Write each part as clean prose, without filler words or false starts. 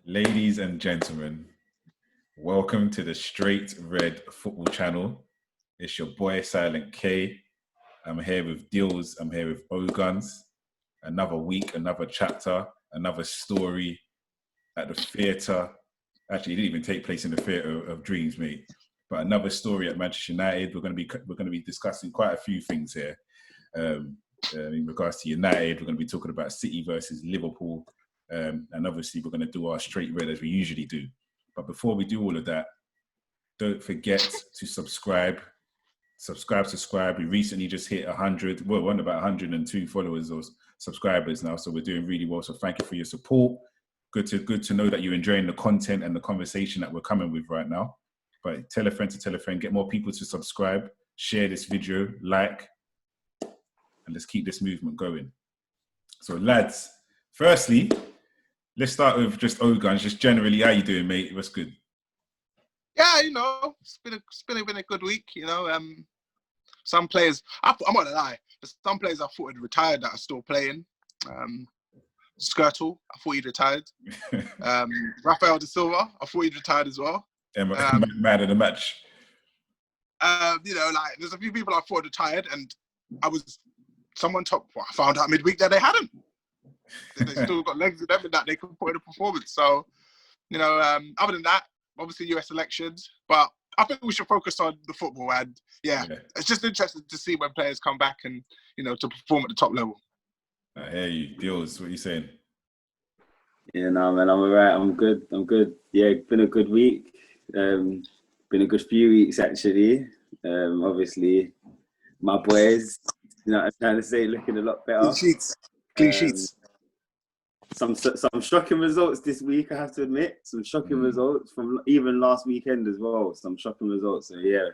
Ladies and gentlemen, welcome to the Straight Red Football Channel. It's your boy Silent K. I'm here with Deals. I'm here with O-Guns. Another week, another chapter, another story at the theatre. Actually, it didn't even take place in the Theatre of Dreams, mate. But another story at Manchester United. We're going to be discussing quite a few things here. In regards to United, we're going to be talking about City versus Liverpool. And obviously, we're going to do our straight red as we usually do. But before we do all of that, don't forget to subscribe. We recently just hit 100. Well, we're on about 102 followers or subscribers now, so we're doing really well. So thank you for your support. Good to know that you're enjoying the content and the conversation that we're coming with right now. But tell a friend, get more people to subscribe, share this video, like, and let's keep this movement going. So lads, firstly, let's start with just O-Guns. Just generally, how you doing, mate? What's good? Yeah, it's been a good week. Some players, I'm not gonna lie, some players I thought had retired that are still playing. Skirtle, I thought he'd retired. Rafael da Silva, I thought he'd retired as well. Man of the match. There's a few people I thought retired, and I found out midweek that they hadn't. They still got legs and everything that they can put in a performance. So, other than that, obviously US elections, but I think we should focus on the football. And yeah, it's just interesting to see when players come back and, to perform at the top level. I hear you. Deals, what are you saying? Yeah, no, man, I'm all right. I'm good. Yeah, been a good week. Been a good few weeks, actually. Obviously, my boys, I'm trying to say, looking a lot better. Clean sheets. Some shocking results this week, I have to admit. Some shocking results from even last weekend as well. Some shocking results. So yeah,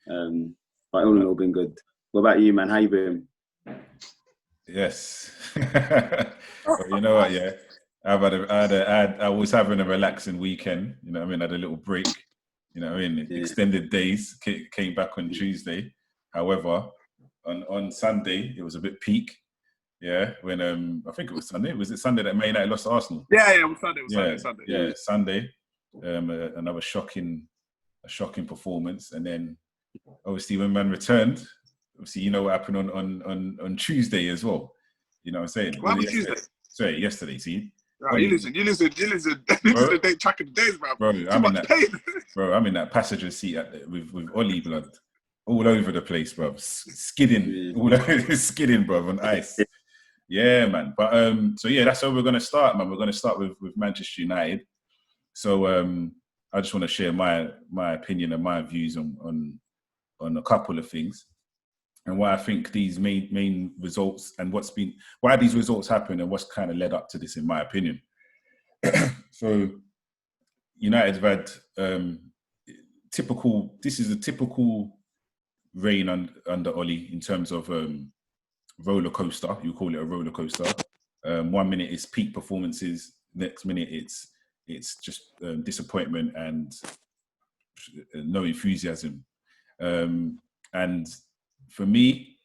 but all in all, been good. What about you, man? How you been? Yes. But you know what? Yeah, I was having a relaxing weekend. You know what I mean? I had a little break. You know what I mean? Extended days. Came back on Tuesday. However, on Sunday it was a bit peak. Yeah, when I think it was Sunday. Was it Sunday that Man United lost to Arsenal? Yeah, it was Sunday. Sunday. Yeah, Sunday. Another shocking performance, and then obviously when man returned, obviously what happened on Tuesday as well. You know what I'm saying? What happened Tuesday? Sorry, yesterday. See, you losing. The day track of the days, bro. I'm in that passenger seat with Ollie blood all over the place, bro. Skidding, bro, on ice. Yeah, man. But so yeah, that's how we're gonna start, man. We're gonna start with Manchester United. So I just want to share my opinion and my views on a couple of things, and why I think these main results and why these results happen and what's kind of led up to this, in my opinion. So United have had this is a typical reign under Ollie in terms of roller coaster. You call it a roller coaster. 1 minute it's peak performances, next minute it's just disappointment and no enthusiasm. And for me,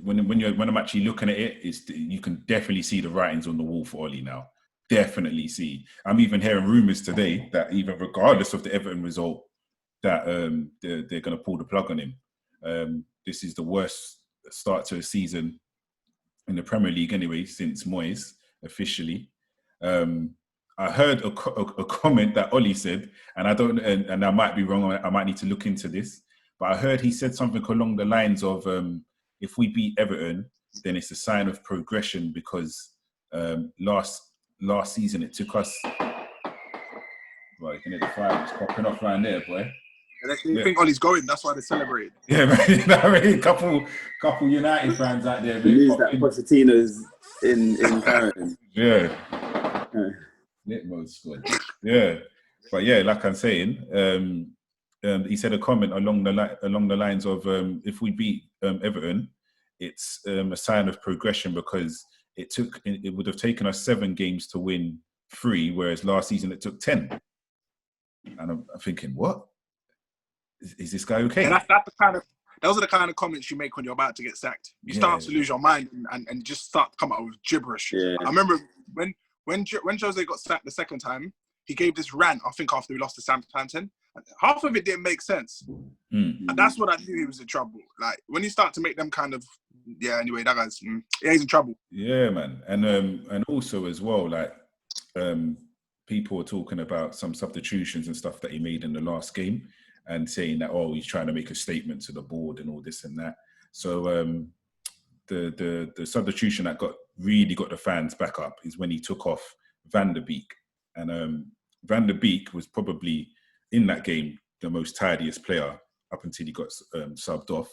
when I'm actually looking at it, you can definitely see the writings on the wall for Ollie now. Definitely see. I'm even hearing rumours today that even regardless of the Everton result, that they're going to pull the plug on him. This is the worst start to a season in the Premier League anyway since Moyes officially. I heard a comment that Ollie said, and and I might be wrong. I might need to look into this, but I heard he said something along the lines of, if we beat Everton, then it's a sign of progression because last season it took us. Right, you can hear the fire just popping off right there, boy. You think Ollie's going? That's why they celebrate. Yeah, man. You know what I mean? Couple United fans out there. You lose that Pochettino's in Paris. Yeah. Nitmo squad. Yeah, but yeah, like I'm saying, he said a comment along the lines of, if we beat Everton, it's a sign of progression because it would have taken us 7 games to win 3, whereas last season it took 10. And I'm thinking, what? Is this guy okay? And those are the kind of comments you make when you're about to get sacked. You start to lose your mind and just start to come out with gibberish. Yeah. I remember when when Jose got sacked the second time, he gave this rant, I think, after we lost to Southampton. Half of it didn't make sense. And that's when I knew he was in trouble. Like, when you start to make them kind of, anyway, that guy's, he's in trouble. Yeah, man. And also as well, like, people were talking about some substitutions and stuff that he made in the last game and saying that, he's trying to make a statement to the board and all this and that. So the substitution that really got the fans back up is when he took off Van der Beek. And Van der Beek was probably, in that game, the most tidiest player up until he got subbed off.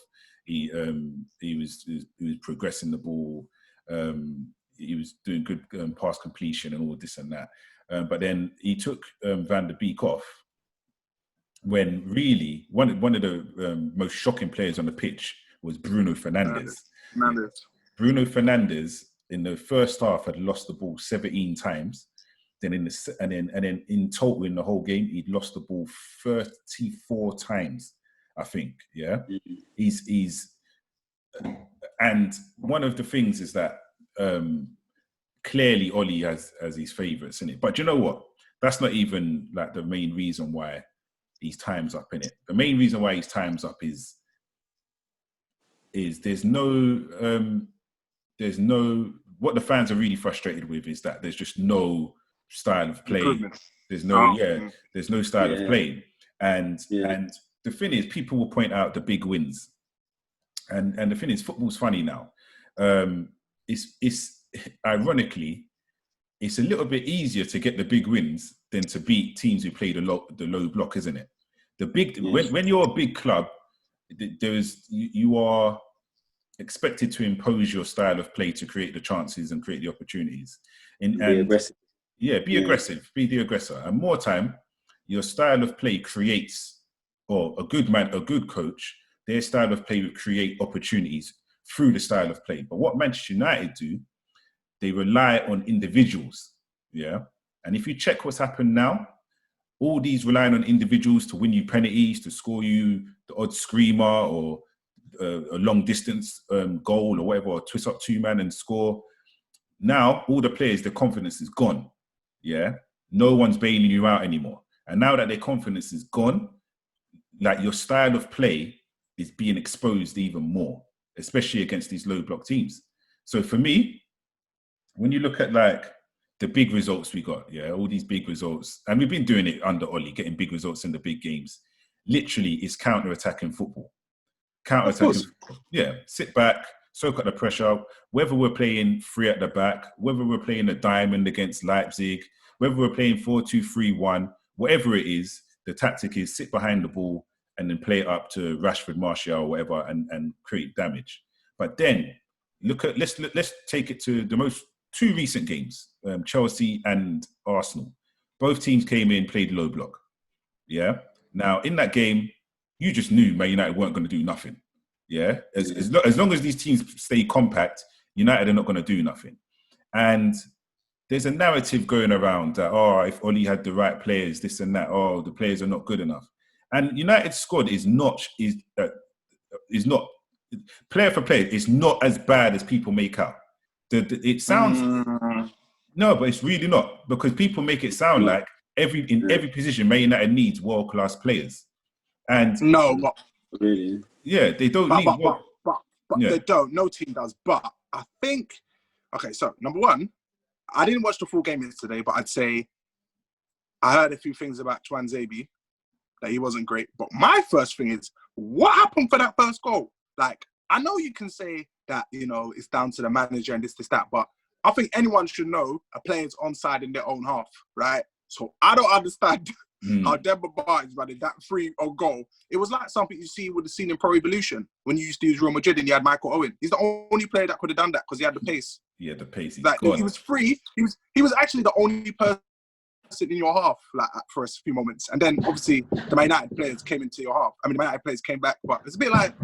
He was progressing the ball. He was doing good pass completion and all this and that. But then he took Van der Beek off when really one of the most shocking players on the pitch was Bruno Fernandes. Bruno Fernandes in the first half had lost the ball 17 times. Then in total in the whole game, he'd lost the ball 34 times, I think. Yeah, he's and one of the things is that clearly Ollie has his favourites in it. But you know what? That's not even like the main reason why his time's up in it. The main reason why his time's up is there's no what the fans are really frustrated with is that there's just no style of play. There's no style of play. And the thing is, people will point out the big wins. And the thing is, football's funny now. It's ironically, it's a little bit easier to get the big wins than to beat teams who play the low block, isn't it? When you're a big club, you are expected to impose your style of play to create the chances and create the opportunities. Be aggressive. Yeah, be aggressive. Be the aggressor. And more time, your style of play creates, or a good coach, their style of play will create opportunities through the style of play. But what Manchester United do, they rely on individuals. Yeah. And if you check what's happened now, all these relying on individuals to win you penalties, to score you the odd screamer or a long distance goal or whatever, or twist up two man and score. Now, all the players, their confidence is gone. Yeah. No one's bailing you out anymore. And now that their confidence is gone, like your style of play is being exposed even more, especially against these low block teams. So for me, when you look at like the big results we got, all these big results, and we've been doing it under Ollie, getting big results in the big games, literally is counter-attacking football. Sit back, soak up the pressure, whether we're playing three at the back, whether we're playing a diamond against Leipzig, whether we're playing 4-2-3-1, whatever it is, the tactic is sit behind the ball and then play it up to Rashford, Martial, or whatever, and create damage. But then let's take it to the two recent games, Chelsea and Arsenal. Both teams came in, played low block. Yeah. Now in that game, you just knew Man United weren't going to do nothing. Yeah. As long as these teams stay compact, United are not going to do nothing. And there's a narrative going around that, if Ollie had the right players, this and that, the players are not good enough. And United's squad is not player for player. It's not as bad as people make out. It sounds no, but it's really not, because people make it sound like every position Man United needs world-class players. And no, but really, they don't need. But they don't. No team does. But I think, okay. So number one, I didn't watch the full game yesterday, but I'd say I heard a few things about Twanzebe, that he wasn't great. But my first thing is, what happened for that first goal? Like, I know you can say that, it's down to the manager and this, that, but I think anyone should know a player's onside in their own half, right? So I don't understand how Demba Ba is running that free or goal. It was like something you would have seen in Pro Evolution when you used to use Real Madrid and you had Michael Owen. He's the only player that could have done that because he had the pace. Yeah, the pace. He was free. He was actually the only person in your half, like, for a few moments. And then obviously the Man United players came into your half. I mean, the Man United players came back, but it's a bit like,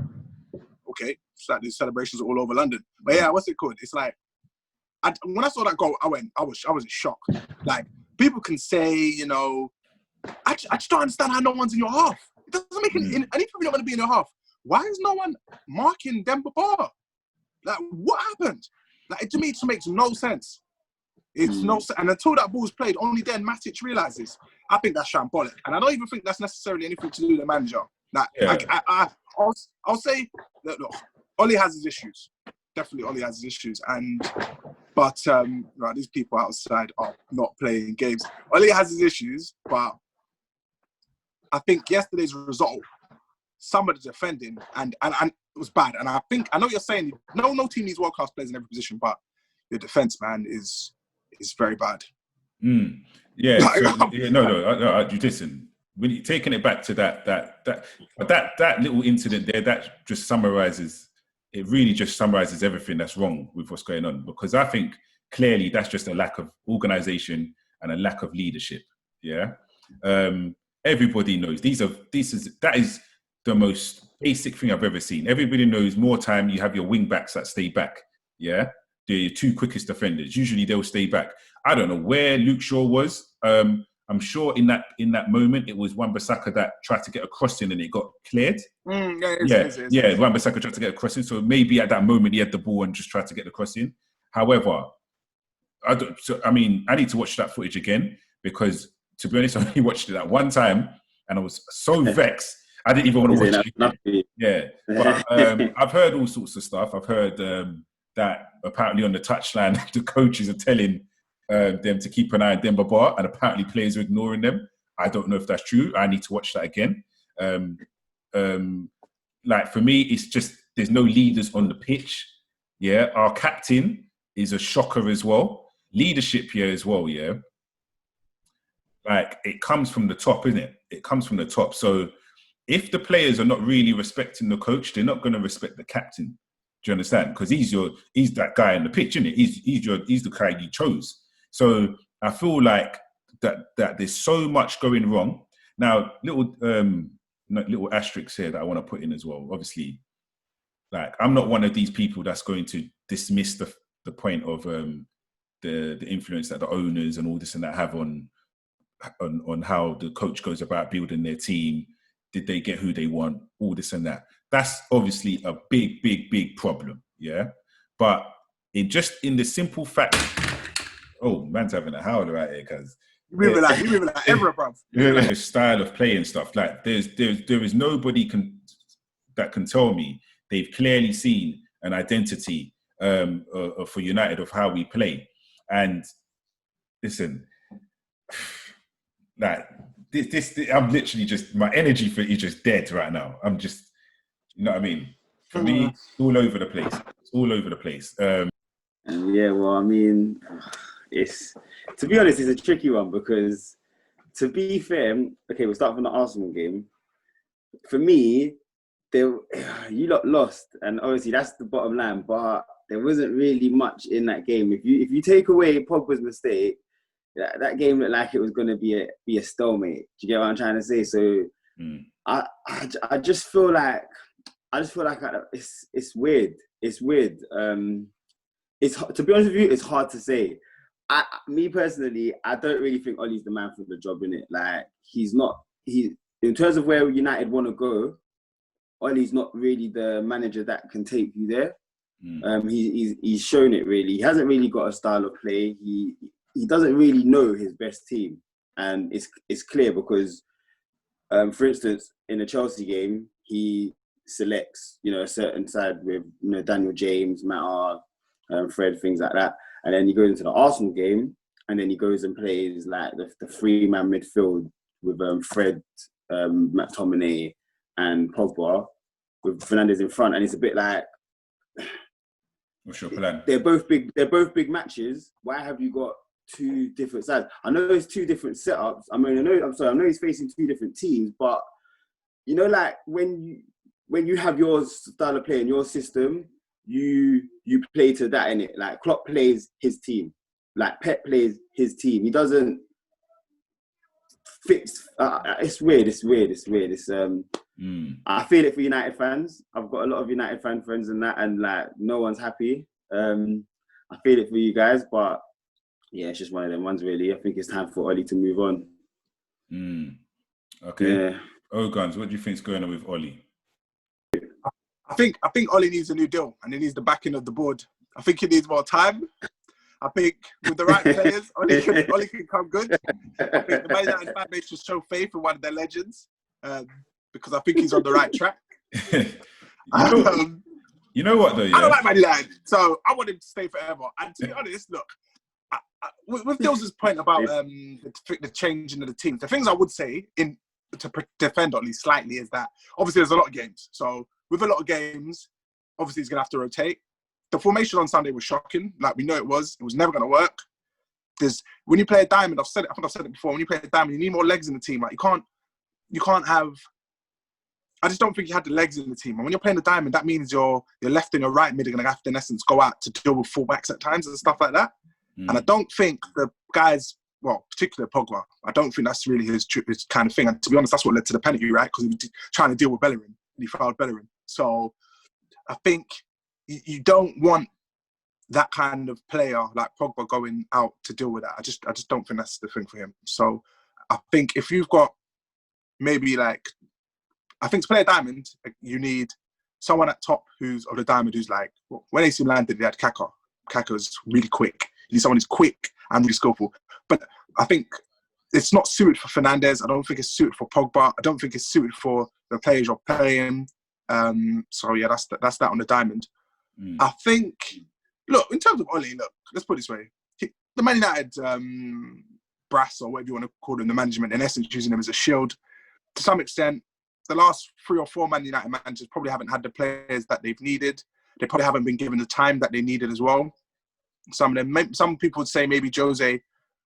okay, it's like these celebrations all over London. But yeah, what's it called? It's like, when I saw that goal, I was in shock. Like, people can say, I just don't understand how no one's in your half. It doesn't make any, and if you're not going to be in your half, why is no one marking Demba Ba? Like, what happened? Like, to me, it just makes no sense. It's no, and until that ball's played, only then Matic realizes. I think that's shambolic, and I don't even think that's necessarily anything to do with the manager. Like, I'll say that look, Ollie has his issues. Definitely, Ollie has his issues, but right, these people outside are not playing games. Ollie has his issues, but I think yesterday's result, some of the defending and it was bad. And I know you're saying no team needs world class players in every position, but your defense, man, is very bad. Yeah, so, no. You listen. When you're taking it back to that little incident there, that just summarizes. It really just summarizes everything that's wrong with what's going on. Because I think clearly that's just a lack of organization and a lack of leadership. Yeah, everybody knows that is the most basic thing I've ever seen. Everybody knows more time you have your wing backs that stay back. Yeah, they're your two quickest defenders. Usually they'll stay back. I don't know where Luke Shaw was. I'm sure in that moment it was Wan-Bissaka that tried to get a crossing and it got cleared. Wan-Bissaka tried to get a crossing, so maybe at that moment he had the ball and just tried to get the crossing. However, I need to watch that footage again because, to be honest, I only watched it that one time and I was so vexed. I didn't even want to watch it. Yeah, but I've heard all sorts of stuff. I've heard that apparently on the touchline the coaches are telling them to keep an eye on Demba Ba, and apparently players are ignoring them. I don't know if that's true. I need to watch that again. Like for me, it's just there's no leaders on the pitch. Yeah, our captain is a shocker as well. Leadership here as well. Yeah, like it comes from the top, isn't it? It comes from the top. So if the players are not really respecting the coach, they're not going to respect the captain. Do you understand? Because he's that guy on the pitch, isn't it? He's the guy you chose. So I feel like that there's so much going wrong. Now, little asterisks here that I want to put in as well. Obviously, like I'm not one of these people that's going to dismiss the point of the influence that the owners and all this and that have on how the coach goes about building their team. Did they get who they want? All this and that. That's obviously a big, big, big problem. Yeah, but in the simple fact. Oh, man's having a howler out here, cuz. You moving like ever, bruv. The style of play and stuff. Like there is nobody that can tell me they've clearly seen an identity for United of how we play. And listen, like this I'm literally just my energy for it is just dead right now. I'm just, you know what I mean? For me, it's all over the place. It's all over the place. Yeah, well, I mean, to be honest, it's a tricky one because, to be fair, okay, we'll start from the Arsenal game. For me, you lot lost, and obviously that's the bottom line. But there wasn't really much in that game. If you take away Pogba's mistake, that game looked like it was going to be a stalemate. Do you get what I'm trying to say? So I just feel like it's weird. It's weird. To be honest with you, it's hard to say. Me personally, I don't really think Ollie's the man for the job, innit? Like he's not. In terms of where United want to go, Ollie's not really the manager that can take you there. He's shown it really. He hasn't really got a style of play. He doesn't really know his best team, and it's clear because, for instance, in the Chelsea game, he selects a certain side with Daniel James, Matt, Fred, things like that. And then he goes into the Arsenal game, and then he goes and plays like the three-man midfield with Fred, McTominay, and Pogba, with Fernandes in front. And it's a bit like, what's your plan? They're both big matches. Why have you got two different sides? I know it's two different setups. I know he's facing two different teams, but like when you have your style of play and your system, you play to that, innit? Like Klopp plays his team, like Pep plays his team. He doesn't fix. It's weird. I feel it for United fans. I've got a lot of United fan friends and that, and like no one's happy. I feel it for you guys, but yeah, it's just one of them ones really. I think it's time for Ollie to move on. Okay. Yeah. Guns, what do you think's going on with Ollie? I think Ollie needs a new deal and he needs the backing of the board. I think he needs more time. I think with the right players, Oli can come good. I think the Man United fan base should show faith in one of their legends, because I think he's on the right track. You know what though? Yeah? I don't like Man United, so I want him to stay forever. And to be honest, look, with Dill's point about the changing of the teams, the things I would say to defend at least slightly is that obviously there's a lot of games. So with a lot of games, obviously he's gonna have to rotate. The formation on Sunday was shocking. Like we know it was never gonna work. When you play a diamond, I think I've said it before. When you play a diamond, you need more legs in the team. Like you can't have. I just don't think you had the legs in the team. And when you're playing the diamond, that means your left and your right mid are going to have to, in essence, go out to deal with fullbacks at times and stuff like that. And I don't think the guys, well, particularly Pogba, I don't think that's really his kind of thing. And to be honest, that's what led to the penalty, right? Because he was trying to deal with Bellerin and he fouled Bellerin. So I think you don't want that kind of player like Pogba going out to deal with that. I just don't think that's the thing for him. So I think if you've got maybe like, I think to play a diamond, you need someone at top who's of the diamond who's like, when AC Milan did, they had Kaka. Kaka's really quick. You need someone who's quick and really skillful. But I think it's not suited for Fernandes. I don't think it's suited for Pogba. I don't think it's suited for the players you're playing. So yeah, that's that on the diamond. I think, look, in terms of Oli, look, let's put it this way. The Man United brass, or whatever you want to call them, the management, in essence, using them as a shield. To some extent, the last 3 or 4 Man United managers probably haven't had the players that they've needed. They probably haven't been given the time that they needed as well. Some people would say maybe Jose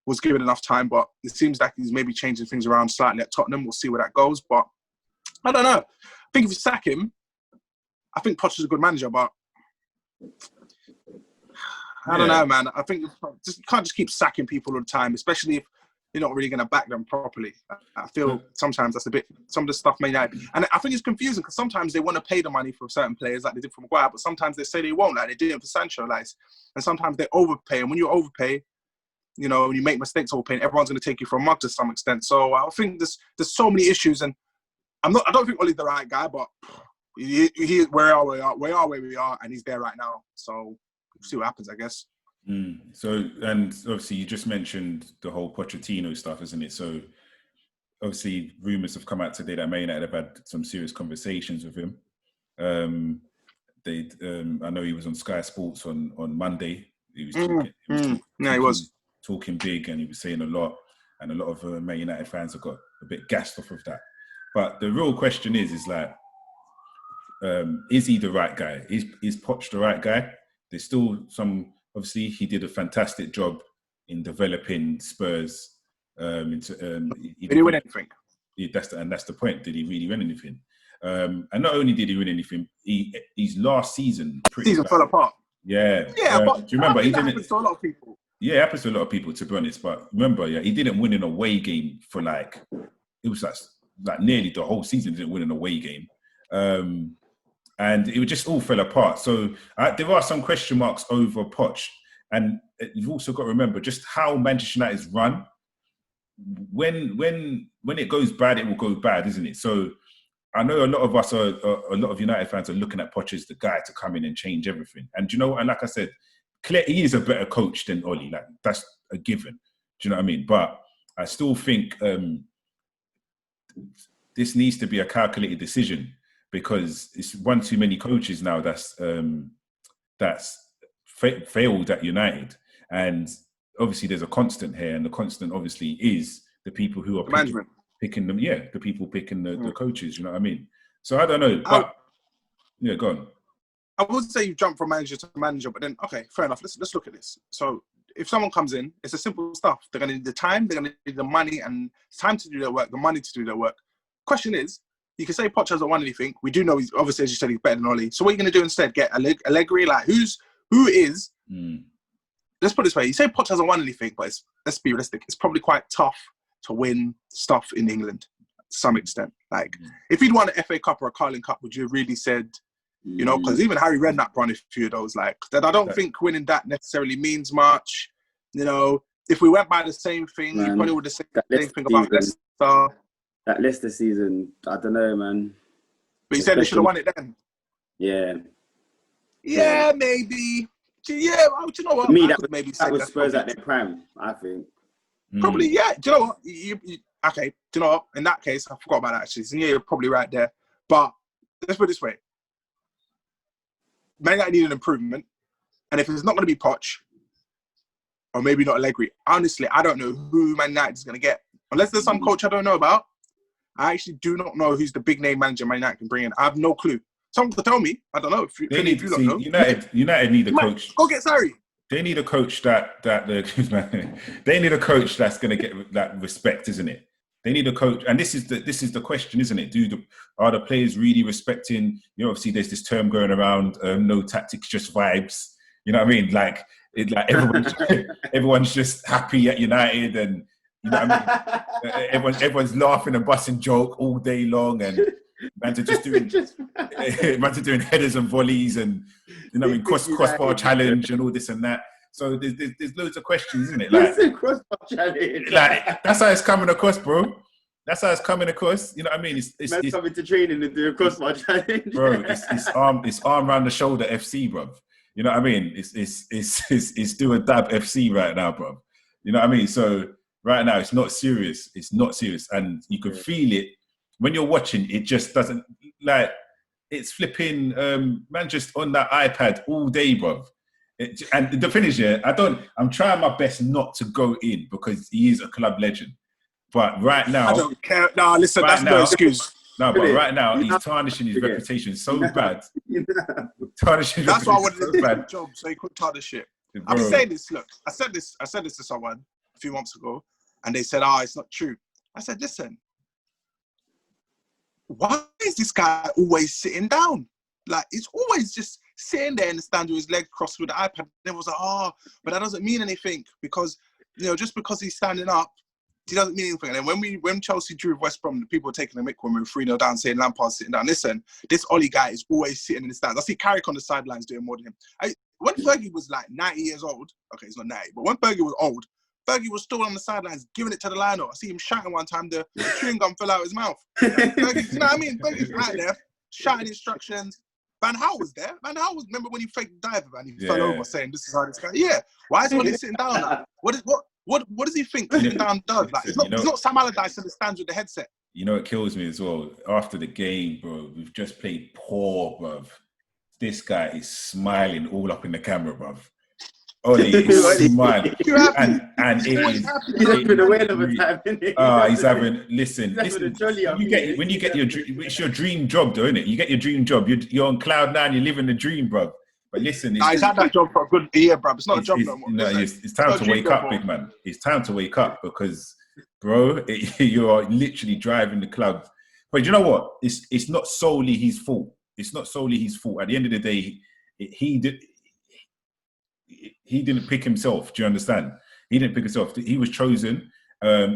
was given enough time, but it seems like he's maybe changing things around slightly at Tottenham. We'll see where that goes. But I don't know. I think if you sack him, I think Potter's a good manager, but I don't know, man. I think you can't just keep sacking people all the time, especially if you're not really going to back them properly. I feel sometimes that's a bit, some of the stuff may not. And I think it's confusing because sometimes they want to pay the money for certain players like they did for Maguire, but sometimes they say they won't, like they did it for Sancho. Like, and sometimes they overpay. And when you overpay, you know, when you make mistakes overpaying, everyone's going to take you for a mug to some extent. So I think there's so many issues. And I don't think Oli's the right guy, but he where we are, and he's there right now. So we'll see what happens, I guess. So, and obviously you just mentioned the whole Pochettino stuff, isn't it? So obviously rumours have come out today that Man United have had some serious conversations with him. I know he was on Sky Sports on Monday. He was talking big, and he was saying a lot, and a lot of Man United fans have got a bit gassed off of that. But the real question is like, is he the right guy? Is Poch the right guy? There's still some. Obviously, he did a fantastic job in developing Spurs. Did he win anything? That's the point. Did he really win anything? And not only did he win anything, his last season fell apart. Yeah. But do you remember? He didn't. Happens to a lot of people. Yeah, it happens to a lot of people, to be honest. But remember, he didn't win an away game for it was like nearly the whole season. He didn't win an away game. And it just all fell apart. So there are some question marks over Poch. And you've also got to remember just how Manchester United's run. When it goes bad, it will go bad, isn't it? So I know a lot of United fans are looking at Poch as the guy to come in and change everything. And you know, and like I said, he is a better coach than Oli. Like that's a given. Do you know what I mean? But I still think this needs to be a calculated decision, because it's one too many coaches now that's failed at United. And obviously there's a constant here, and the constant obviously is the people who are picking them. Yeah, the people picking the coaches, you know what I mean? So I don't know, but yeah, go on. I would say you jump from manager to manager, but then, okay, fair enough. Let's look at this. So if someone comes in, it's a simple stuff. They're going to need the time, they're going to need the money, and it's time to do their work, the money to do their work. Question is, you can say Poch hasn't won anything. We do know he's, obviously, as you said, he's better than Oli. So what are you going to do instead? Get Allegri? Like, who is... Let's put it this way. You say Poch hasn't won anything, but let's be realistic. It's probably quite tough to win stuff in England to some extent. Like, if he'd won an FA Cup or a Carling Cup, would you have really said, you know, because even Harry Redknapp won a few of those. Like, that I don't think winning that necessarily means much. You know, if we went by the same thing, you probably would have said the same thing about Leicester. That Leicester season, I don't know, man. But you said they should have won it then? Yeah. Yeah, maybe. Yeah, well, do you know what? For me, I that, could maybe that say was that's Spurs probably, at their prime, I think. probably, yeah. Do you know what? Okay, do you know what? In that case, I forgot about that actually. So yeah, you're probably right there. But let's put it this way. Man United need an improvement. And if it's not going to be Poch, or maybe not Allegri, honestly, I don't know who Man United is going to get. Unless there's some coach I don't know about, I actually do not know who's the big name manager Man United can bring in. I have no clue. Someone could tell me. I don't know. If you don't know. United need a coach. Go get Sarri. They need a coach they need a coach that's going to get that respect, isn't it? They need a coach, and this is the question, isn't it? Are the players really respecting? Obviously there's this term going around, no tactics, just vibes. You know what I mean? Like everyone's just happy at United, and you know what I mean. Everyone's laughing and busting joke all day long, and man's are just doing headers and volleys, and you know what I mean, crossbar challenge and all this and that. So there's loads of questions, isn't it? Like crossbar challenge. Like that's how it's coming across, bro. That's how it's coming across. You know what I mean? It's coming to training and do a crossbar challenge, bro. It's arm around the shoulder FC, bro. You know what I mean? It's do a dab FC right now, bro. You know what I mean? So right now it's not serious. It's not serious, and you can feel it when you're watching. It just doesn't like it's flipping. Man, just on that iPad all day, bro. And the thing is, I'm trying my best not to go in because he is a club legend. But right now, I don't care. No, listen, that's no excuse. No, but right now he's tarnishing his reputation so bad. Tarnishing. That's why I wanted to do a job so he could tarnish it. I've been saying this. Look, I said this to someone a few months ago, and they said, "Oh, it's not true." I said, "Listen, why is this guy always sitting down? Like he's always just sitting there in the stand with his leg crossed with the iPad." And everyone's like, "Oh, but that doesn't mean anything because just because he's standing up." He doesn't mean anything. And then when Chelsea drew with West Brom, the people were taking the mick when we were 3-0 down, saying Lampard's sitting down. Listen, this Ollie guy is always sitting in the stands. I see Carrick on the sidelines doing more than him. When Fergie was like 90 years old, okay, he's not 90, but when Fergie was old, Fergie was still on the sidelines giving it to the line-up. I see him shouting one time, the chewing gum fell out his mouth. Fergie, you know what I mean? Fergie's right there, shouting instructions. Van Gaal was there. Remember when he faked the diver and he fell over saying, this is how this guy, why is Ollie sitting down now? What does he think sitting down does? Like, it's not Sam Allardyce in the stands with the headset. You know, it kills me as well. After the game, bro, we've just played poor, bruv. This guy is smiling all up in the camera, bruv. Ollie is smiling. And it is... He's having a whale of a time, isn't he? He's having... Listen, when you get your... It's your dream job, though, isn't it? You get your dream job. You're on cloud nine. You're living the dream, bruv. But listen, he's had that job for a good year, bro. It's not a job no more. No, it's time to wake up, big man. It's time to wake up because, bro, you are literally driving the club. But you know what? It's not solely his fault. It's not solely his fault. At the end of the day, he didn't pick himself. Do you understand? He didn't pick himself. He was chosen.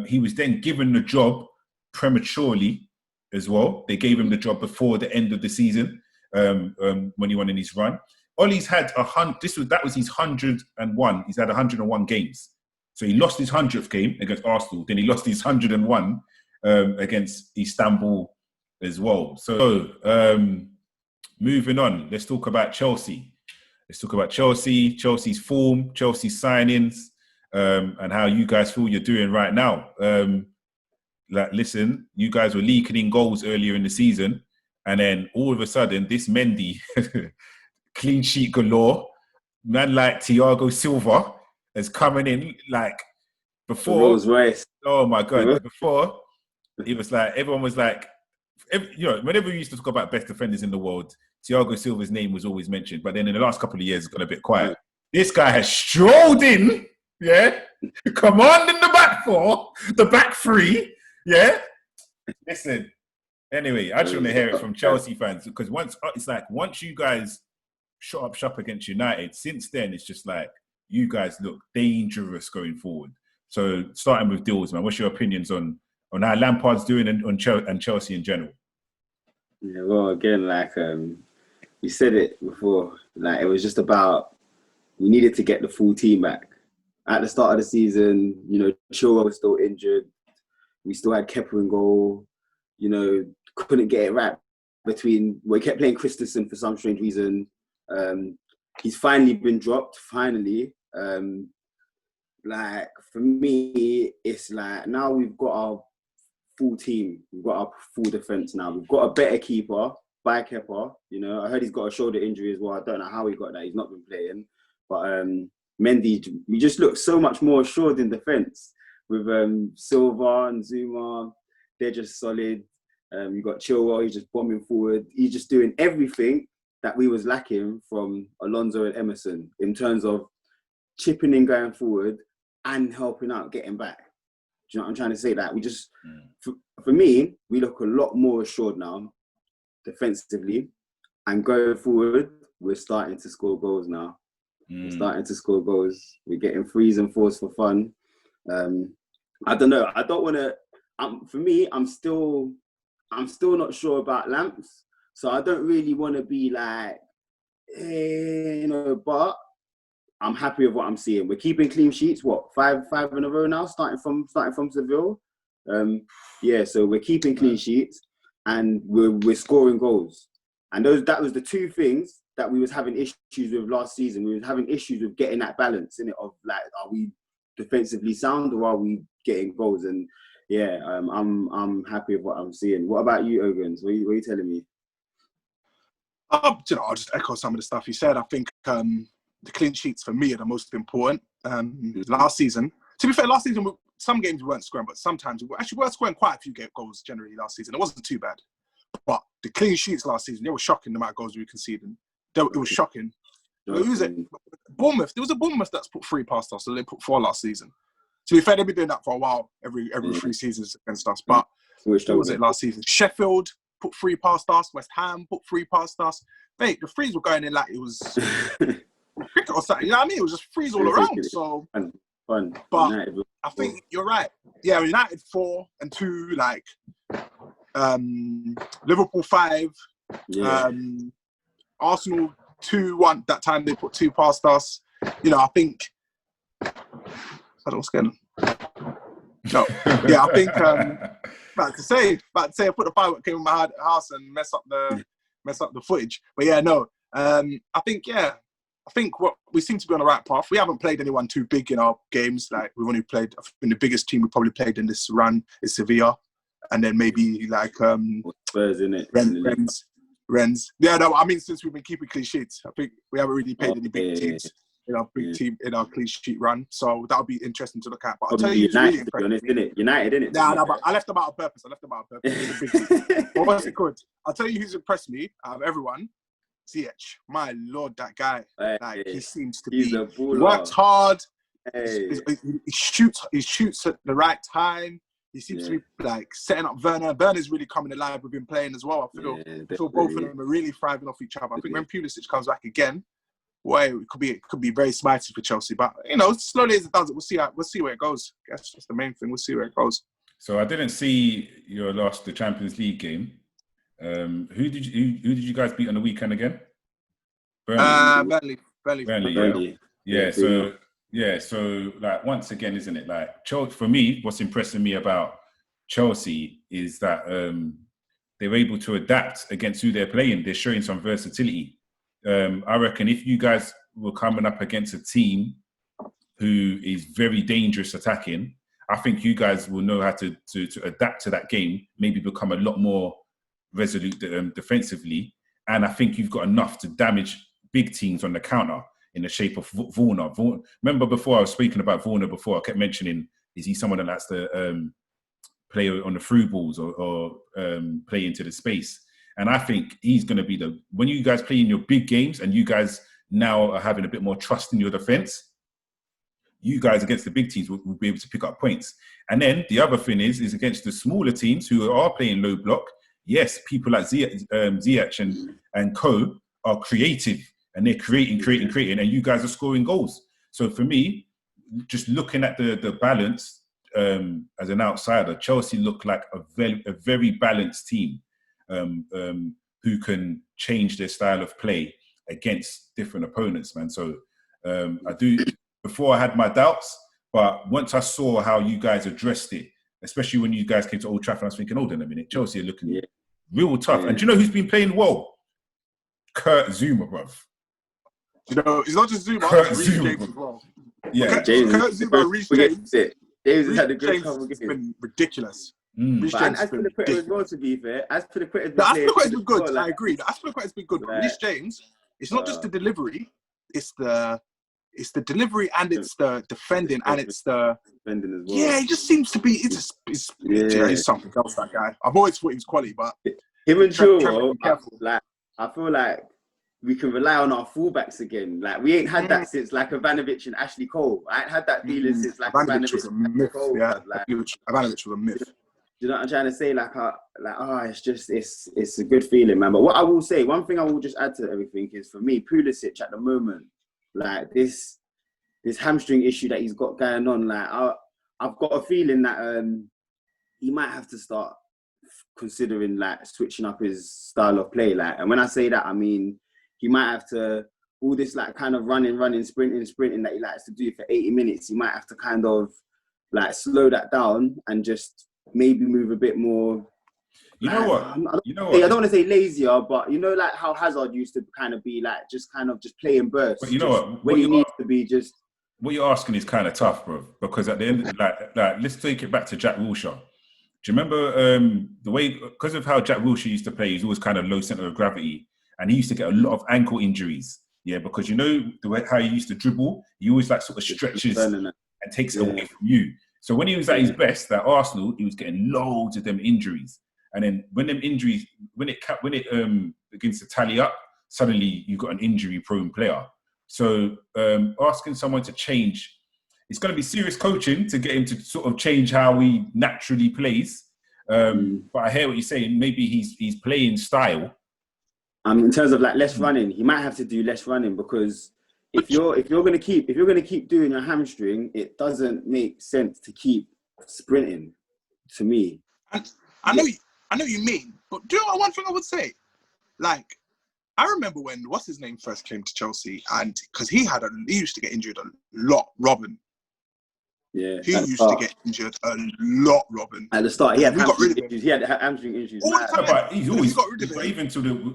He was then given the job prematurely as well. They gave him the job before the end of the season when he won in his run. Ollie's had that was his 101. He's had 101 games. So he lost his 100th game against Arsenal. Then he lost his 101 against Istanbul as well. So moving on, let's talk about Chelsea. Chelsea's form, Chelsea's signings, and how you guys feel you're doing right now. Listen, you guys were leaking in goals earlier in the season, and then all of a sudden, this Mendy... clean sheet galore. Man like Thiago Silva is coming in like before. Rolls Royce. Oh my God! Before it was like everyone was like, whenever we used to talk about best defenders in the world, Thiago Silva's name was always mentioned. But then in the last couple of years, it's got a bit quiet. This guy has strolled in, commanding the back four, the back three, Listen. Anyway, I just want to hear it from Chelsea fans because once you guys shut up shop against United, since then it's just like you guys look dangerous going forward. So starting with Dills, man, what's your opinions on how Lampard's doing and Chelsea in general? Yeah, well, again, like we said it before, like it was just about we needed to get the full team back. At the start of the season, Chilwell was still injured. We still had Kepa in goal. Couldn't get it right we kept playing Christensen for some strange reason. he's finally been dropped. Finally, like for me, it's like now we've got our full team. We've got our full defense now. We've got a better keeper, by Kepa. You know, I heard he's got a shoulder injury as well. I don't know how he got that. He's not been playing, but Mendy, we just look so much more assured in defense with Silva and Zuma. They're just solid. You got Chilwell. He's just bombing forward. He's just doing everything that we was lacking from Alonso and Emerson in terms of chipping in, going forward, and helping out, getting back. Do you know what I'm trying to say? That we just, for me, we look a lot more assured now, defensively, and going forward, we're starting to score goals now. We're starting to score goals. We're getting 3s and 4s for fun. I don't know. I don't want to. For me, I'm still not sure about Lamps. So I don't really want to be like, you know, but I'm happy with what I'm seeing. We're keeping clean sheets. What, five in a row now, starting from Seville. Yeah, so we're keeping clean sheets and we're scoring goals. And that was the two things that we was having issues with last season. We was having issues with getting that balance in it of like, are we defensively sound or are we getting goals? And yeah, I'm happy with what I'm seeing. What about you, Ogans? What are you telling me? I'll just echo some of the stuff you said. I think the clean sheets for me are the most important. Last season, to be fair, some games we weren't scoring, but sometimes we were scoring quite a few goals generally last season. It wasn't too bad. But the clean sheets last season, they were shocking the amount of goals we conceded. It was shocking. Who was it? Bournemouth. There was a Bournemouth that's put 3 past us, so they put 4 last season. To be fair, they've been doing that for a while, every 3 seasons against us. But what was it last season? Sheffield put 3 past us. West Ham put 3 past us. Mate, the 3s were going in like it was cricket or something. You know what I mean? It was just 3s all around. So fun. But United. I think you're right. Yeah, United 4 and 2, like Liverpool 5, Arsenal 2-1. That time they put 2 past us. You know, I think. I don't know what's going on. No, yeah, I think about to say I put the firework came in my house and mess up the footage. But yeah, no, I think what we seem to be on the right path. We haven't played anyone too big in our games. Like we've only played. I think the biggest team we probably played in this run is Sevilla, and then maybe like Spurs, innit? Rennes. Yeah, no, I mean since we've been keeping clean sheets, I think we haven't really played any big teams. In our big team, in our clean sheet run. So that'll be interesting to look at. But I'll tell you who's really impressed me. United, innit? No, but I left them out on purpose. Well, what's it called? I'll tell you who's impressed me out of everyone. Ziyech. My Lord, that guy. Like, he seems to be... He works hard. He shoots at the right time. He seems to be like setting up Werner. Werner's really coming alive with him playing as well. I feel both of them are really thriving off each other. I think when Pulisic comes back again, well, it could be very smitey for Chelsea, but you know, slowly as it does, we'll see where it goes. I guess that's the main thing. We'll see where it goes. So I didn't see the Champions League game. Who did you guys beat on the weekend again? Burnley. Yeah. So like once again, isn't it like for me? What's impressing me about Chelsea is that they're able to adapt against who they're playing. They're showing some versatility. I reckon if you guys were coming up against a team who is very dangerous attacking, I think you guys will know how to adapt to that game, maybe become a lot more resolute defensively. And I think you've got enough to damage big teams on the counter in the shape of Warner. Remember before I was speaking about Warner before, I kept mentioning, is he someone that likes to play on the through balls or play into the space? And I think he's going to be when you guys play in your big games and you guys now are having a bit more trust in your defense, you guys against the big teams will be able to pick up points. And then the other thing is against the smaller teams who are playing low block, yes, people like Ziyech and co are creative and they're creating, and you guys are scoring goals. So for me, just looking at the balance as an outsider, Chelsea look like a very balanced team. Who can change their style of play against different opponents, man. So before I had my doubts, but once I saw how you guys addressed it, especially when you guys came to Old Trafford, I was thinking, hold on a minute, Chelsea are looking real tough. And do you know who's been playing well? Kurt Zouma, bruv. You know, it's not just Zuma, Kurt it's Reece Zuma. James as well. Yeah, James, Kurt Zuma, Reece James. James has had a Reece good James couple has games. been ridiculous. Mm. Reece But James has as for been the Critter as well, ridiculous. to be fair, as for the Critter, The Aspilicueta's been good. I agree. The Aspilicueta's been good. But Like, Reece James, it's not just the delivery, it's the delivery and it's the defending and it's the defending as well. yeah. He just seems to be. He's something else. That guy. I've always thought he was quality, but Him and Trevor, Chilwell, be careful. I feel like we can rely on our fullbacks again. Like we ain't had that since like Ivanovic and Ashley Cole. I ain't had that feeling since like Ivanovic was a myth. Cole. Yeah, Like, Ivanovic was a myth. you know what I'm trying to say? It's a good feeling, man. But what I will say, one thing I will just add to everything is for me, Pulisic at the moment, like this hamstring issue that he's got going on, like I've got a feeling that he might have to start considering like switching up his style of play. Like, and when I say that, I mean he might have to all this like kind of running, sprinting that he likes to do for 80 minutes. He might have to kind of like slow that down and just maybe move a bit more. You know what? I don't want to say lazier, but you know, like how Hazard used to kind of be like just playing bursts. But you know what? When he needs to be just. What you're asking is kind of tough, bro. Because at the end, like let's take it back to Jack Wilshere. Do you remember the way, because of how Jack Wilshere used to play, he was always kind of low center of gravity, and he used to get a lot of ankle injuries. Yeah, because you know the way how he used to dribble, he always like sort of stretches and takes it away from you. So when he was at his best at Arsenal, he was getting loads of them injuries. And then when them injuries, when it begins to tally up, suddenly you've got an injury-prone player. So asking someone to change, it's going to be serious coaching to get him to sort of change how he naturally plays. But I hear what you're saying. Maybe he's playing style. In terms of like less running, he might have to do less running because if you're gonna keep doing your hamstring, it doesn't make sense to keep sprinting. To me, I know you mean, but do you know one thing I would say? Like, I remember when what's his name first came to Chelsea, and because he used to get injured a lot, Robin. Yeah, he used to get injured a lot, Robin. At the start, he had hamstring issues. He had hamstring issues. All the time. But he's always got rid of it.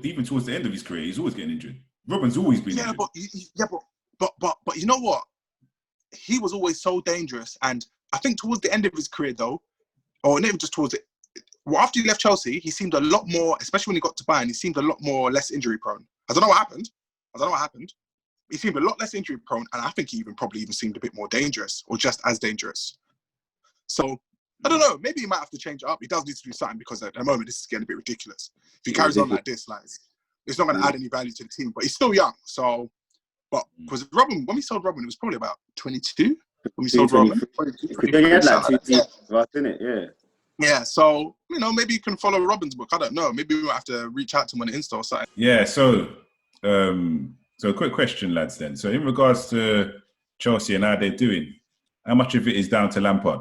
Even towards the end of his career, he's always getting injured. Robin's always been injured. But you know what? He was always so dangerous, and I think towards the end of his career, though, or not even just towards it. Well, after he left Chelsea, he seemed a lot more, especially when he got to Bayern, he seemed a lot more less injury prone. I don't know what happened. He seemed a lot less injury prone, and I think he probably seemed a bit more dangerous, or just as dangerous. So, I don't know. Maybe he might have to change it up. He does need to do something because at the moment, this is getting a bit ridiculous. If he carries on like this, like it's not going to add any value to the team. But he's still young. So, but because Robin, when we sold Robin, it was probably about 22. When we sold Robin, he had like 2 seasons, didn't it? Yeah. Yeah, so, you know, maybe you can follow Robin's book. I don't know. Maybe we might have to reach out to him on Insta or something. Yeah, so a quick question, lads, then. So in regards to Chelsea and how they're doing, how much of it is down to Lampard?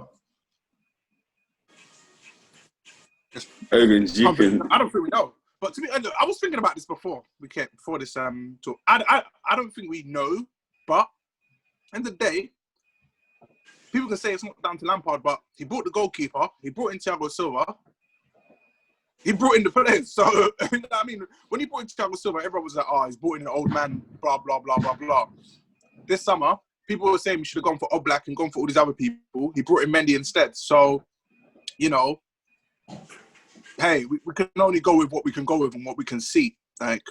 I don't think we know. But to me, I was thinking about this before this talk. I don't think we know, but end of the day, people can say it's not down to Lampard, but he brought the goalkeeper, he brought in Thiago Silva, he brought in the players. So, you know what I mean? When he brought in Thiago Silva, everyone was like, he's brought in an old man, blah, blah, blah, blah, blah. This summer, people were saying we should have gone for Oblak and gone for all these other people. He brought in Mendy instead. So, you know, hey, we can only go with what we can go with and what we can see. Like,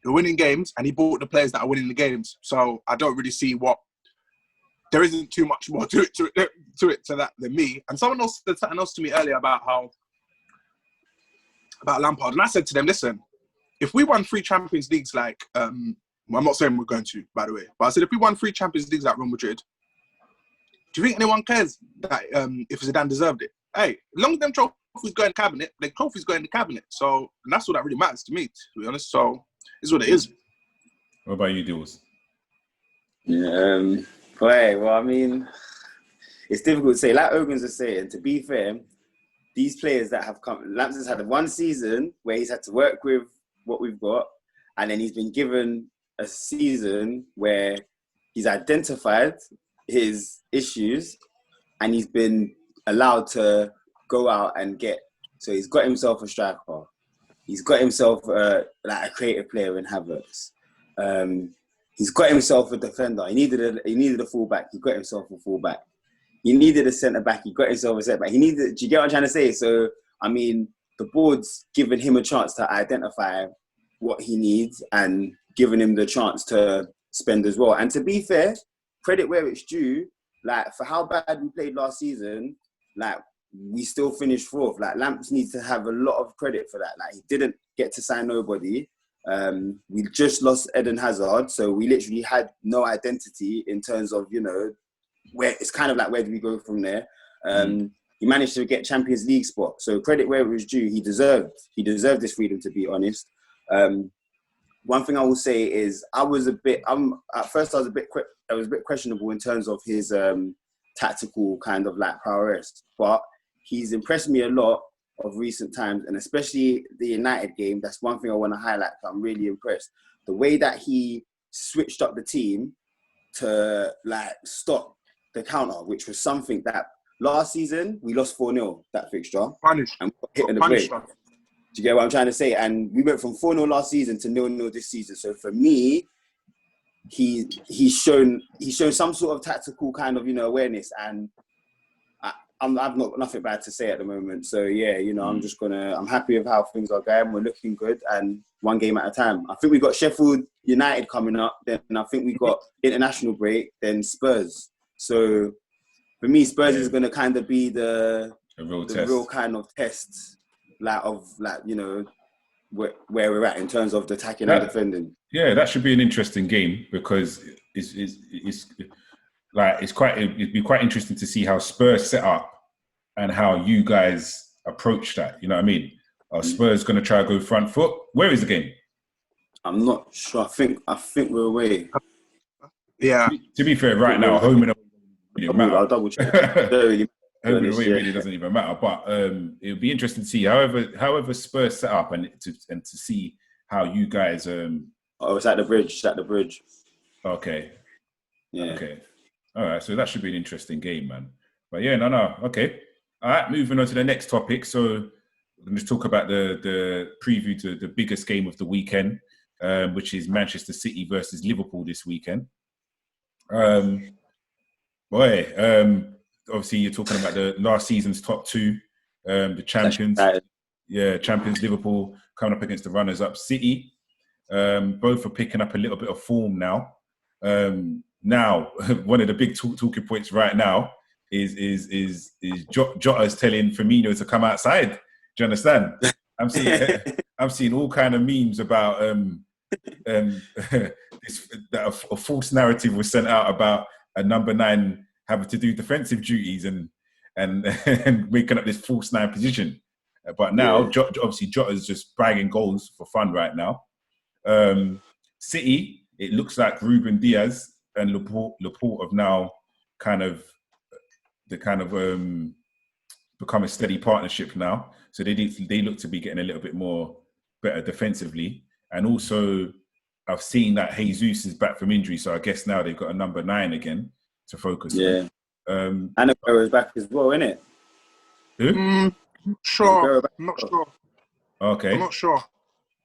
they're winning games, and he brought the players that are winning the games. So, I don't really see there isn't too much more to that than me. And someone else said something else to me earlier about Lampard. And I said to them, listen, if we won 3 Champions Leagues like, I'm not saying we're going to, by the way, but I said if we won 3 Champions Leagues like Real Madrid, do you think anyone cares that if Zidane deserved it? Hey, as long as them trophies go in the cabinet, the trophies go in the cabinet. So, and that's all that really matters to me, to be honest. So, it's what it is. What about you, Dills? Yeah, well, I mean, it's difficult to say. Like Ogans was saying, to be fair, these players that have come, Lamps has had 1 season where he's had to work with what we've got, and then he's been given a season where he's identified his issues and he's been allowed to go out and so he's got himself a striker. He's got himself a creative player in Havertz. He's got himself a defender. He needed a fullback. He got himself a fullback. He needed a centre back. He got himself a centre back. Do you get what I'm trying to say? So I mean, the board's given him a chance to identify what he needs and given him the chance to spend as well. And to be fair, credit where it's due. Like, for how bad we played last season, like, we still finished fourth. Like, Lamps needs to have a lot of credit for that. Like, he didn't get to sign nobody. We just lost Eden Hazard, so we literally had no identity in terms of, you know, where it's kind of like, where do we go from there? He managed to get Champions League spot, so credit where it was due. He deserved this freedom, to be honest. One thing I will say is I was a bit questionable in terms of his tactical kind of like prowess, but he's impressed me a lot of recent times, and especially the United game. That's one thing I want to highlight. I'm really impressed. The way that he switched up the team to like stop the counter, which was something that last season we lost 4-0 that fixture. Punish. And hit in the break. Do you get what I'm trying to say? And we went from 4-0 last season to 0-0 this season. So for me, he's shown some sort of tactical kind of, you know, awareness, and I've got nothing bad to say at the moment. So yeah, you know, I'm happy with how things are going. We're looking good, and one game at a time. I think we got Sheffield United coming up, then I think we got international break, then Spurs. So for me, Spurs is going to kind of be the real kind of test, you know, where we're at in terms of the attacking and defending. Yeah, that should be an interesting game, because it'd be quite interesting to see how Spurs set up and how you guys approach that. You know what I mean? Are Spurs going to try to go front foot? Where is the game? I'm not sure. I think we're away. Yeah. To be fair, right now, home and away, I'll double check. Home and away really doesn't even matter. But it would be interesting to see, however Spurs set up, and to see how you guys. It's at the bridge. It's at the bridge. Okay. Yeah. Okay. All right. So that should be an interesting game, man. But yeah, no. Okay. All right. Moving on to the next topic. So let's talk about the preview to the biggest game of the weekend, which is Manchester City versus Liverpool this weekend. Obviously you're talking about the last season's top two, the champions. Champions Liverpool coming up against the runners-up City. Both are picking up a little bit of form now. Now, one of the big talking points right now is Jota's telling Firmino to come outside. Do you understand? I'm seeing all kind of memes about that a false narrative was sent out about a number 9 having to do defensive duties and making up this false 9 position. But now, obviously, Jota's just bagging goals for fun right now. City, it looks like Ruben Diaz and Laporte have now become a steady partnership now. So they look to be getting a little bit more better defensively. And also, I've seen that Jesus is back from injury, so I guess now they've got a number 9 again to focus on. And Aguero's back as well, isn't it? Who? I'm not sure. Okay. I'm not sure.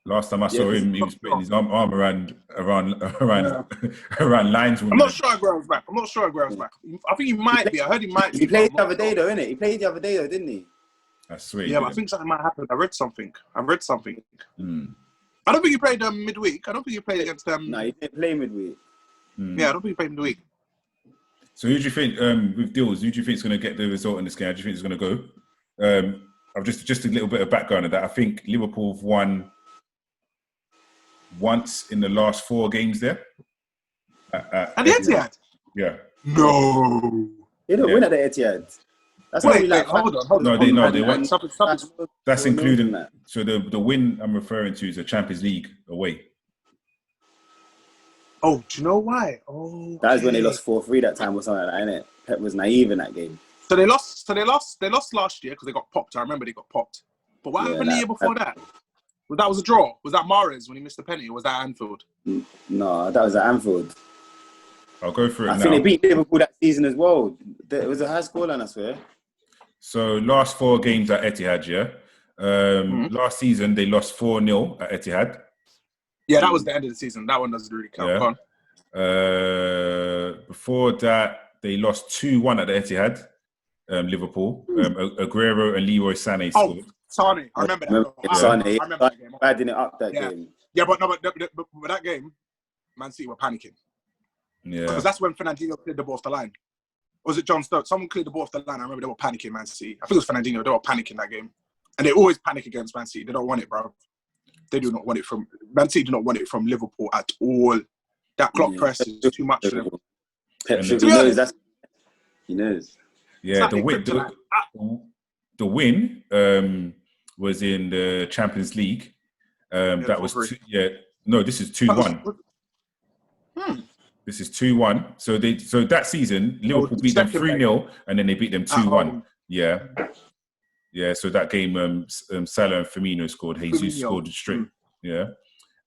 Last time I saw him, he was putting his arm around lines. I'm not sure Aguero's back. I think he might be. I heard he might be. He played the other day, though, innit? He played the other day, though, didn't he? I swear. Yeah, but I think something might happen. I read something. I don't think he played midweek. I don't think he played against them. No, he didn't play midweek. Yeah, I don't think he played midweek. So who do you think, with Dills, who do you think is going to get the result in this game? How do you think it's going to go? I've just a little bit of background on that. I think Liverpool have won once in the last 4 games there. At the Etihad? Yeah. No. They don't win at the Etihad. That's hold on. No, they won. Something. That's including that. So the win I'm referring to is the Champions League away. Oh, do you know why? Oh, that was when they lost 4-3 that time or something like that, innit? Pep was naive in that game. So they lost last year because they got popped. I remember they got popped. But what happened the year before that? That was a draw. Was that Mahrez when he missed the penalty, or was that Anfield? No, that was at Anfield. I'll go through it now. I think they beat Liverpool that season as well. It was a high scoreline, I swear. So last 4 games at Etihad, last season they lost 4-0 at Etihad. Yeah, that was the end of the season. That one doesn't really count. Before that, they lost 2-1 at the Etihad. Liverpool. Aguero and Leroy Sané scored. Sane. I remember that. Sane. I remember that game. Badding it up that game. Yeah, but that game, Man City were panicking. Yeah. Because that's when Fernandinho cleared the ball off the line. Or was it John Stones? Someone cleared the ball off the line. I remember they were panicking, Man City. I think it was Fernandinho. They were panicking that game. And they always panic against Man City. They don't want it, bro. They do not want it from... Man City do not want it from Liverpool at all. That clock press is too much for them. Pep knows. He knows. Yeah, the win was in the Champions League. That was this is 2-1. This is 2-1. So that season Liverpool beat them 3-0 and then they beat them 2-1. Yeah. Yeah, so that game Salah and Firmino scored. Jesus scored straight. Yeah.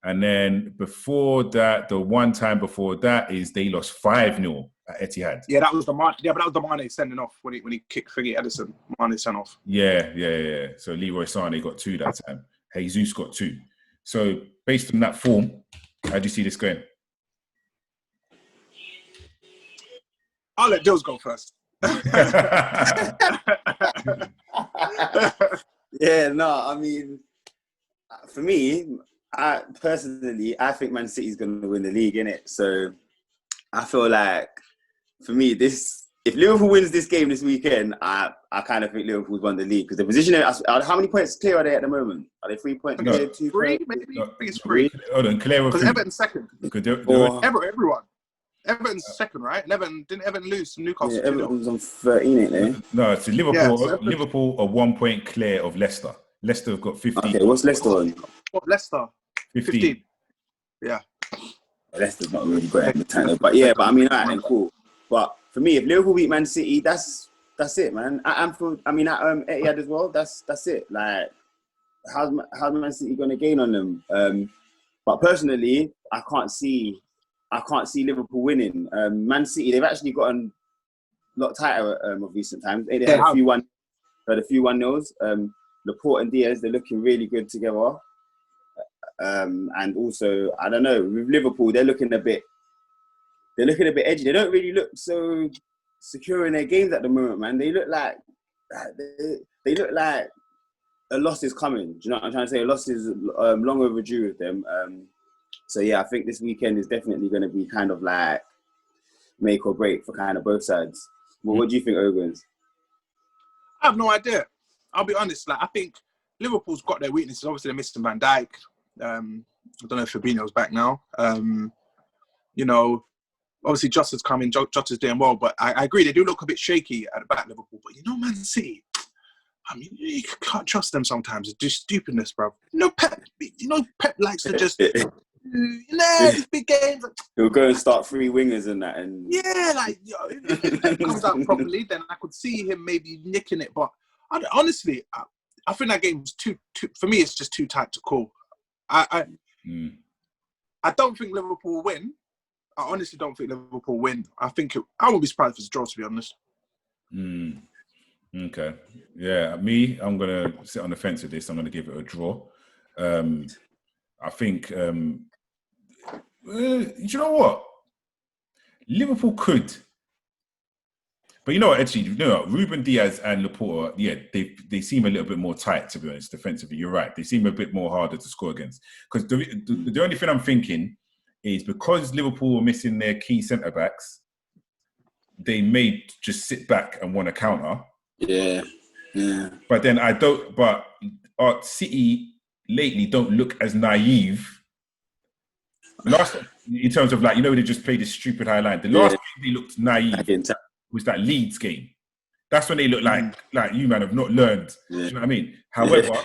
And then before that, the one time before that is they lost 5-0 at Etihad. Yeah, but that was the Mane sending off when he kicked Figgy Edison. Mane sent off. Yeah. So Leroy Sané got 2 that time. Jesus got 2. So based on that form, how do you see this going? I'll let Dills go first. Yeah, no, I mean, for me, I think Man City's going to win the league, innit? So I feel like, for me, if Liverpool wins this game this weekend, I kind of think Liverpool's won the league because the position. How many points clear are they at the moment? Are they 3 points clear? 2 3, maybe. I think it's 3. Hold on, clear because Everton's second. Everyone. Everton's second, right? And didn't Everton lose to Newcastle? Yeah, Everton's on 13, ain't they? No, so Liverpool are 1 point clear of Leicester. Leicester have got 15. Okay, what's Leicester on? What, Leicester? 15. Yeah. Leicester's not really great at the time, but I mean, alright, then cool. But for me, if Liverpool beat Man City, that's it, man. At Etihad as well, that's it. Like, how's Man City going to gain on them? But personally, I can't see Liverpool winning. Man City, they've actually gotten a lot tighter of recent times. They had a few 1-0s. Laporte and Diaz, they're looking really good together. And also, I don't know, with Liverpool, they're looking a bit edgy. They don't really look so secure in their games at the moment, man. They look like a loss is coming. Do you know what I'm trying to say? A loss is long overdue with them. So yeah, I think this weekend is definitely going to be kind of like make or break for kind of both sides. Well, what do you think, Ogans? I have no idea. I'll be honest. Like, I think Liverpool's got their weaknesses. Obviously, they're missing Van Dijk. I don't know if Fabinho's back now. You know, obviously Jota's coming. Jota's doing well, but I agree they do look a bit shaky at the back, Liverpool. But you know, Man City, I mean, you can't trust them sometimes. It's just stupidness, bro. Pep likes to just, these big games. He'll go and start 3 wingers and that. And yeah, like, if it comes out properly, then I could see him maybe nicking it. But honestly, I think that game was too, for me, it's just too tight to call. I don't think Liverpool will win. I honestly don't think Liverpool will win. I wouldn't be surprised if it's a draw, to be honest. Okay. Yeah, I'm going to sit on the fence with this. I'm going to give it a draw. I think, you know what? Liverpool could. But you know what, actually, Ruben Diaz and Laporte, they seem a little bit more tight, to be honest, defensively. You're right. They seem a bit more harder to score against. Because the only thing I'm thinking is because Liverpool were missing their key centre-backs, they may just sit back and want to counter. Yeah. But then our City lately don't look as naive. In terms of they just played this stupid high line. The last game they looked naive was that Leeds game. That's when they look like you man have not learned. Yeah. Do you know what I mean? However,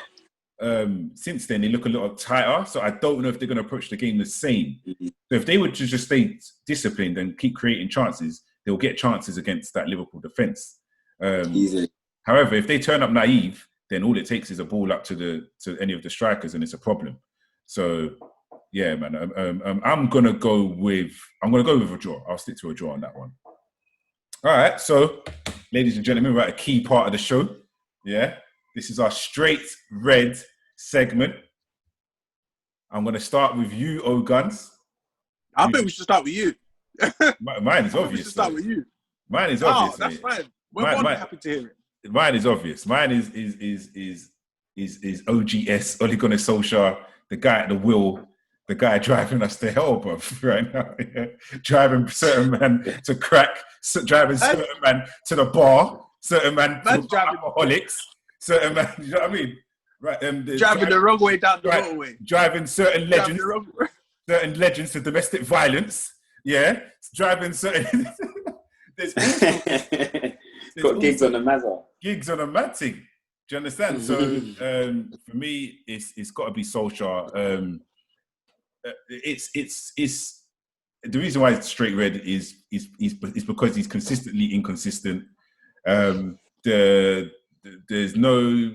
since then they look a lot tighter. So I don't know if they're going to approach the game the same. So if they were to just stay disciplined and keep creating chances, they'll get chances against that Liverpool defence. Easy. However, if they turn up naive, then all it takes is a ball up to any of the strikers, and it's a problem. So yeah, man, I'm gonna go with a draw. I'll stick to a draw on that one. All right, so ladies and gentlemen, we're at a key part of the show. Yeah, this is our straight red segment. I'm gonna start with you, O'Guns. I think we should start with you. Mine is We obvious. should start though. with you. Mine is Oh, obvious. that's mate. fine. We're Mine- more than mine- happy to hear it. Mine is obvious. Mine is OGS, Ole Gunnar Solskjaer, the guy at the wheel, the guy driving us to hell, bro, right now. Yeah. Driving certain man to crack, driving certain man to the bar, certain man to Man's driving- alcoholics, certain man, you know what I mean? Right, Driving the wrong way down the motorway. Driving certain legends, Driving the wrong way. certain legends to domestic violence, yeah? Driving certain... There's Got gigs on the Mazza. Gigs on a mad thing. Do you understand? So for me, it's got to be Solskjaer. It's the reason why it's straight red is because he's consistently inconsistent. There's no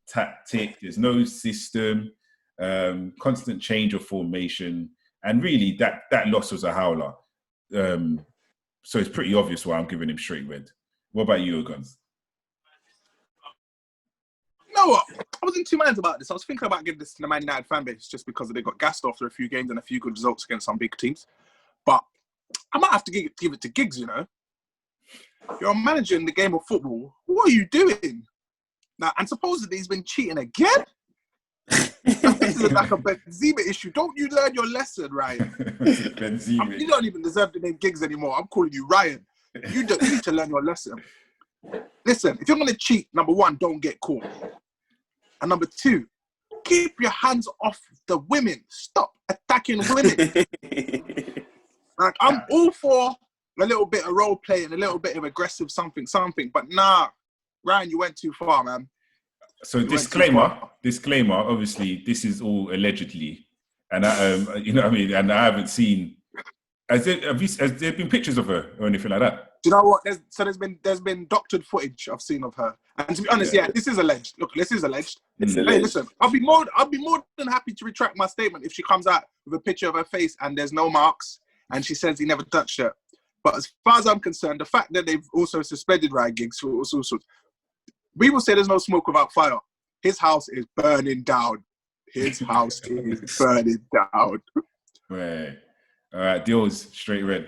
tactic, there's no system, constant change of formation, and really that loss was a howler. So it's pretty obvious why I'm giving him straight red. What about you, Guns? You know what? I was in two minds about this. I was thinking about giving this to the Man United fan base just because they got gassed after a few games and a few good results against some big teams. But I might have to give it to Giggs, you know. You're a manager in the game of football. What are you doing? Now, and supposedly he's been cheating again? This is like a Benzema issue. Don't you learn your lesson, Ryan? Benzema. You don't even deserve the name Giggs anymore. I'm calling you Ryan. You need to learn your lesson. Listen, if you're going to cheat, number one, don't get caught. And number two, keep your hands off the women. Stop attacking women. Like, I'm all for a little bit of role play and a little bit of aggressive something. But nah, Ryan, you went too far, man. So disclaimer, obviously this is all allegedly. And I, you know what I mean? And I haven't seen, has there been pictures of her or anything like that? Do you know what? There's been doctored footage I've seen of her, and to be honest, yeah, this is alleged. Look, this is alleged. It's Hey, alleged. listen, I'll be more than happy to retract my statement if she comes out with a picture of her face and there's no marks, and she says he never touched her. But as far as I'm concerned, the fact that they've also suspended Ryan Giggs for all sorts, we will say there's no smoke without fire. His house is burning down. His house is burning down. Right. All right, deals straight red.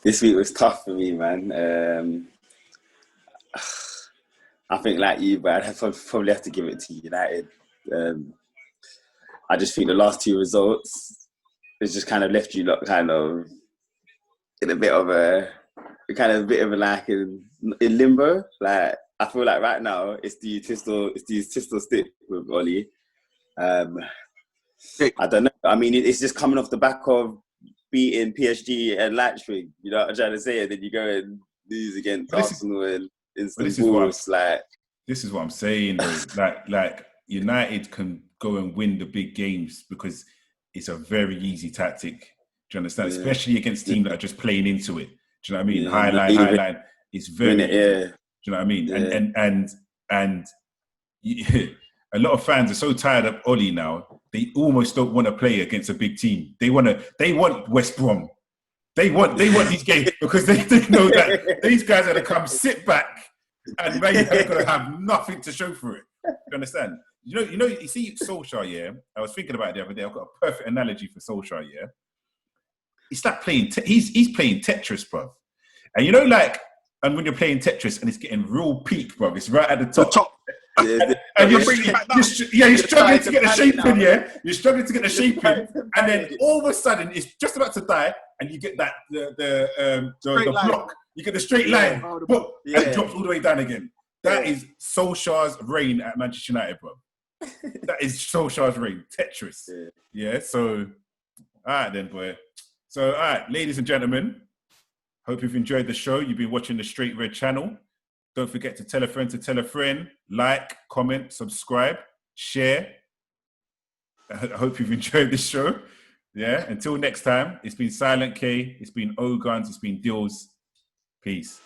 This week was tough for me, man. I think like you, but I'd probably have to give it to United. I just think the last two results has just kind of left you kind of in a bit of a like in limbo. Like I feel like right now it's the Tistel stick with Oli. I don't know. I mean, it's just coming off the back of beating PSG and Leipzig. You know what I'm trying to say? And then you go and lose against Arsenal and Istanbul. This is what I'm saying, though. like United can go and win the big games because it's a very easy tactic. Do you understand? Yeah. Especially against teams that are just playing into it. Do you know what I mean? Yeah. High line. It's very easy. Yeah. Do you know what I mean? Yeah. And a lot of fans are so tired of Oli now. They almost don't want to play against a big team. They want West Brom. They want these games because they know that these guys are going to come sit back and maybe they're going to have nothing to show for it. You understand? You see Solskjaer, yeah? I was thinking about it the other day. I've got a perfect analogy for Solskjaer, yeah? It's like playing, he's playing Tetris, bro. And you know, like, and when you're playing Tetris and it's getting real peak, bro, it's right at the top. And you're struggling to get the shape in, yeah? You're struggling to get the shape in, and then all of a sudden it's just about to die, and you get that the block. You get the straight line, and it drops all the way down again. That is Solskjaer's reign at Manchester United, bro. That is Solskjaer's reign. Tetris. Yeah, so, all right then, boy. So, all right, ladies and gentlemen, hope you've enjoyed the show. You've been watching the Straight Red channel. Don't forget to tell a friend, like, comment, subscribe, share. I hope you've enjoyed this show. Yeah, until next time, it's been Silent K, it's been O Guns, it's been Dills. Peace.